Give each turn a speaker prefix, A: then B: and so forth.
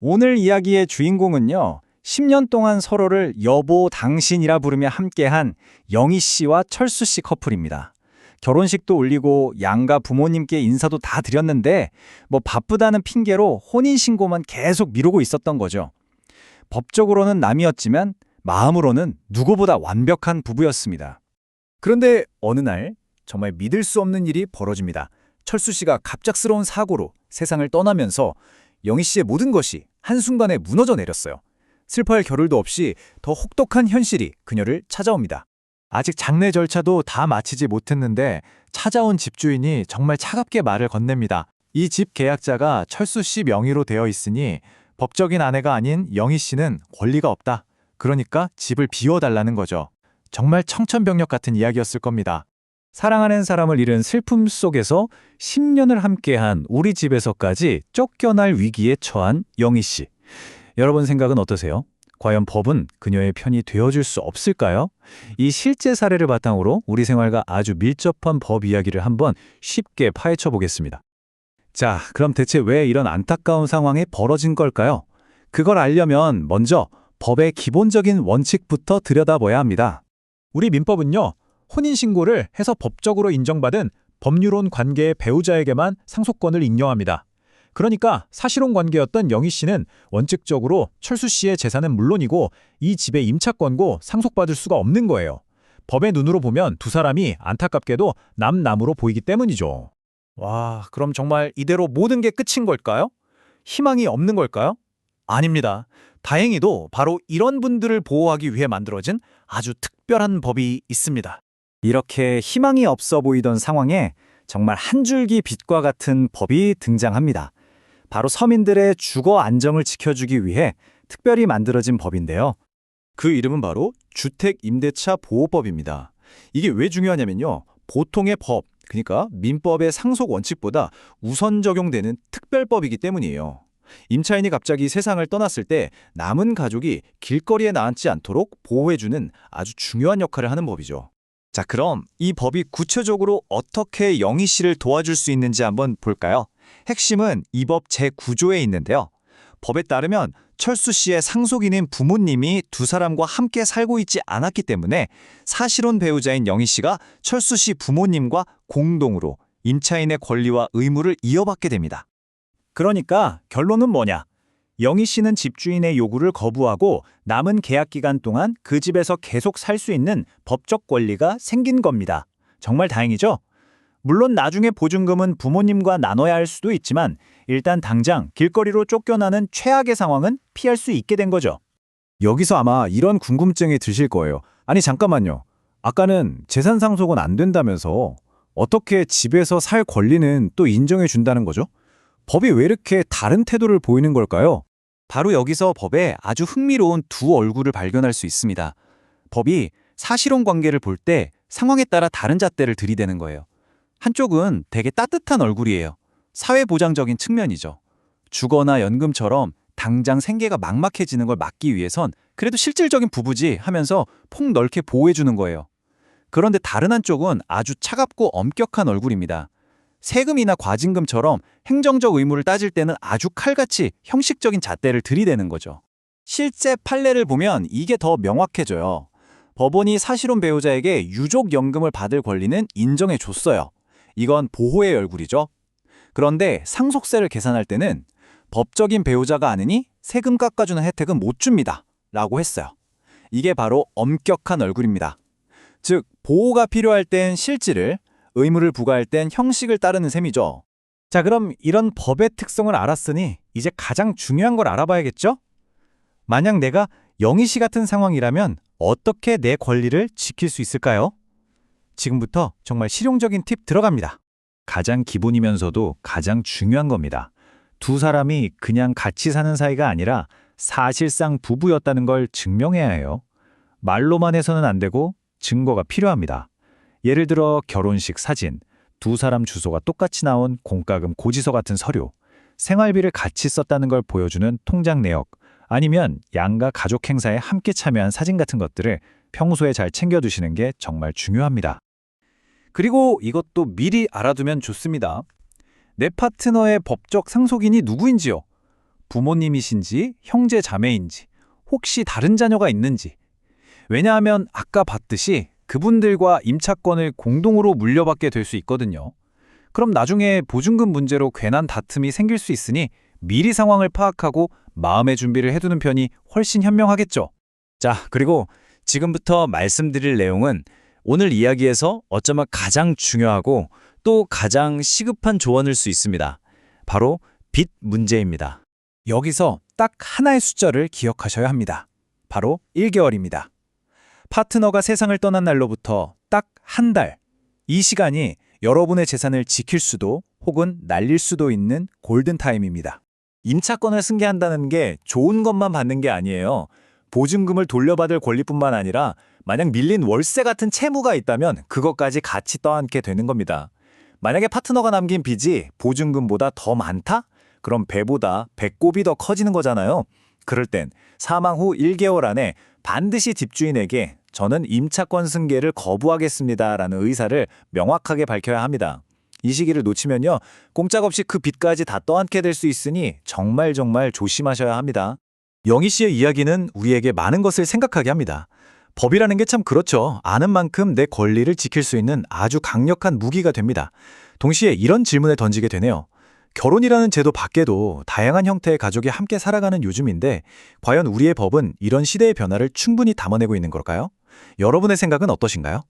A: 오늘 이야기의 주인공은요, 10년 동안 서로를 여보, 당신이라 부르며 함께한 영희 씨와 철수 씨 커플입니다. 결혼식도 올리고 양가 부모님께 인사도 다 드렸는데 뭐 바쁘다는 핑계로 혼인신고만 계속 미루고 있었던 거죠. 법적으로는 남이었지만 마음으로는 누구보다 완벽한 부부였습니다. 그런데 어느 날 정말 믿을 수 없는 일이 벌어집니다. 철수 씨가 갑작스러운 사고로 세상을 떠나면서 영희 씨의 모든 것이 한순간에 무너져 내렸어요. 슬퍼할 겨를도 없이 더 혹독한 현실이 그녀를 찾아옵니다. 아직 장례 절차도 다 마치지 못했는데 찾아온 집주인이 정말 차갑게 말을 건넵니다. 이 집 계약자가 철수 씨 명의로 되어 있으니 법적인 아내가 아닌 영희 씨는 권리가 없다. 그러니까 집을 비워달라는 거죠. 정말 청천벽력 같은 이야기였을 겁니다. 사랑하는 사람을 잃은 슬픔 속에서 10년을 함께한 우리 집에서까지 쫓겨날 위기에 처한 영희 씨. 여러분 생각은 어떠세요? 과연 법은 그녀의 편이 되어줄 수 없을까요? 이 실제 사례를 바탕으로 우리 생활과 아주 밀접한 법 이야기를 한번 쉽게 파헤쳐 보겠습니다. 자, 그럼 대체 왜 이런 안타까운 상황이 벌어진 걸까요? 그걸 알려면 먼저 법의 기본적인 원칙부터 들여다봐야 합니다. 우리 민법은요, 혼인신고를 해서 법적으로 인정받은 법률혼 관계의 배우자에게만 상속권을 인정합니다. 그러니까 사실혼 관계였던 영희 씨는 원칙적으로 철수 씨의 재산은 물론이고 이 집의 임차권고 상속받을 수가 없는 거예요. 법의 눈으로 보면 두 사람이 안타깝게도 남남으로 보이기 때문이죠. 와, 그럼 정말 이대로 모든 게 끝인 걸까요? 희망이 없는 걸까요? 아닙니다. 다행히도 바로 이런 분들을 보호하기 위해 만들어진 아주 특별한 법이 있습니다. 이렇게 희망이 없어 보이던 상황에 정말 한 줄기 빛과 같은 법이 등장합니다. 바로 서민들의 주거 안정을 지켜주기 위해 특별히 만들어진 법인데요. 그 이름은 바로 주택임대차 보호법입니다. 이게 왜 중요하냐면요, 보통의 법, 그러니까 민법의 상속 원칙보다 우선 적용되는 특별법이기 때문이에요. 임차인이 갑자기 세상을 떠났을 때 남은 가족이 길거리에 나앉지 않도록 보호해주는 아주 중요한 역할을 하는 법이죠. 자, 그럼 이 법이 구체적으로 어떻게 영희 씨를 도와줄 수 있는지 한번 볼까요? 핵심은 이 법 제9조에 있는데요. 법에 따르면 철수 씨의 상속인인 부모님이 두 사람과 함께 살고 있지 않았기 때문에 사실혼 배우자인 영희 씨가 철수 씨 부모님과 공동으로 임차인의 권리와 의무를 이어받게 됩니다. 그러니까 결론은 뭐냐? 영희 씨는 집주인의 요구를 거부하고 남은 계약 기간 동안 그 집에서 계속 살 수 있는 법적 권리가 생긴 겁니다. 정말 다행이죠? 물론 나중에 보증금은 부모님과 나눠야 할 수도 있지만 일단 당장 길거리로 쫓겨나는 최악의 상황은 피할 수 있게 된 거죠. 여기서 아마 이런 궁금증이 드실 거예요. 아니 잠깐만요. 아까는 재산 상속은 안 된다면서 어떻게 집에서 살 권리는 또 인정해 준다는 거죠? 법이 왜 이렇게 다른 태도를 보이는 걸까요? 바로 여기서 법에 아주 흥미로운 두 얼굴을 발견할 수 있습니다. 법이 사실혼 관계를 볼 때 상황에 따라 다른 잣대를 들이대는 거예요. 한쪽은 되게 따뜻한 얼굴이에요. 사회보장적인 측면이죠. 주거나 연금처럼 당장 생계가 막막해지는 걸 막기 위해선 그래도 실질적인 부부지 하면서 폭넓게 보호해주는 거예요. 그런데 다른 한쪽은 아주 차갑고 엄격한 얼굴입니다. 세금이나 과징금처럼 행정적 의무를 따질 때는 아주 칼같이 형식적인 잣대를 들이대는 거죠. 실제 판례를 보면 이게 더 명확해져요. 법원이 사실혼 배우자에게 유족연금을 받을 권리는 인정해 줬어요. 이건 보호의 얼굴이죠. 그런데 상속세를 계산할 때는 법적인 배우자가 아니니 세금 깎아주는 혜택은 못 줍니다. 라고 했어요. 이게 바로 엄격한 얼굴입니다. 즉, 보호가 필요할 땐 실질을, 의무를 부과할 땐 형식을 따르는 셈이죠. 자, 그럼 이런 법의 특성을 알았으니 이제 가장 중요한 걸 알아봐야겠죠? 만약 내가 영희 씨 같은 상황이라면 어떻게 내 권리를 지킬 수 있을까요? 지금부터 정말 실용적인 팁 들어갑니다. 가장 기본이면서도 가장 중요한 겁니다. 두 사람이 그냥 같이 사는 사이가 아니라 사실상 부부였다는 걸 증명해야 해요. 말로만 해서는 안 되고 증거가 필요합니다. 예를 들어 결혼식 사진, 두 사람 주소가 똑같이 나온 공과금 고지서 같은 서류, 생활비를 같이 썼다는 걸 보여주는 통장 내역, 아니면 양가 가족 행사에 함께 참여한 사진 같은 것들을 평소에 잘 챙겨두시는 게 정말 중요합니다. 그리고 이것도 미리 알아두면 좋습니다. 내 파트너의 법적 상속인이 누구인지요. 부모님이신지 형제 자매인지 혹시 다른 자녀가 있는지. 왜냐하면 아까 봤듯이 그분들과 임차권을 공동으로 물려받게 될 수 있거든요. 그럼 나중에 보증금 문제로 괜한 다툼이 생길 수 있으니 미리 상황을 파악하고 마음의 준비를 해두는 편이 훨씬 현명하겠죠. 자, 그리고 지금부터 말씀드릴 내용은 오늘 이야기에서 어쩌면 가장 중요하고 또 가장 시급한 조언일 수 있습니다. 바로 빚 문제입니다. 여기서 딱 하나의 숫자를 기억하셔야 합니다. 바로 1개월입니다. 파트너가 세상을 떠난 날로부터 딱 한 달. 이 시간이 여러분의 재산을 지킬 수도 혹은 날릴 수도 있는 골든타임입니다. 임차권을 승계한다는 게 좋은 것만 받는 게 아니에요. 보증금을 돌려받을 권리뿐만 아니라 만약 밀린 월세 같은 채무가 있다면 그것까지 같이 떠안게 되는 겁니다. 만약에 파트너가 남긴 빚이 보증금보다 더 많다? 그럼 배보다 배꼽이 더 커지는 거잖아요. 그럴 땐 사망 후 1개월 안에 반드시 집주인에게 저는 임차권 승계를 거부하겠습니다라는 의사를 명확하게 밝혀야 합니다. 이 시기를 놓치면요, 꼼짝없이 그 빚까지 다 떠안게 될 수 있으니 정말 조심하셔야 합니다. 영희 씨의 이야기는 우리에게 많은 것을 생각하게 합니다. 법이라는 게 참 그렇죠. 아는 만큼 내 권리를 지킬 수 있는 아주 강력한 무기가 됩니다. 동시에 이런 질문을 던지게 되네요. 결혼이라는 제도 밖에도 다양한 형태의 가족이 함께 살아가는 요즘인데 과연 우리의 법은 이런 시대의 변화를 충분히 담아내고 있는 걸까요? 여러분의 생각은 어떠신가요?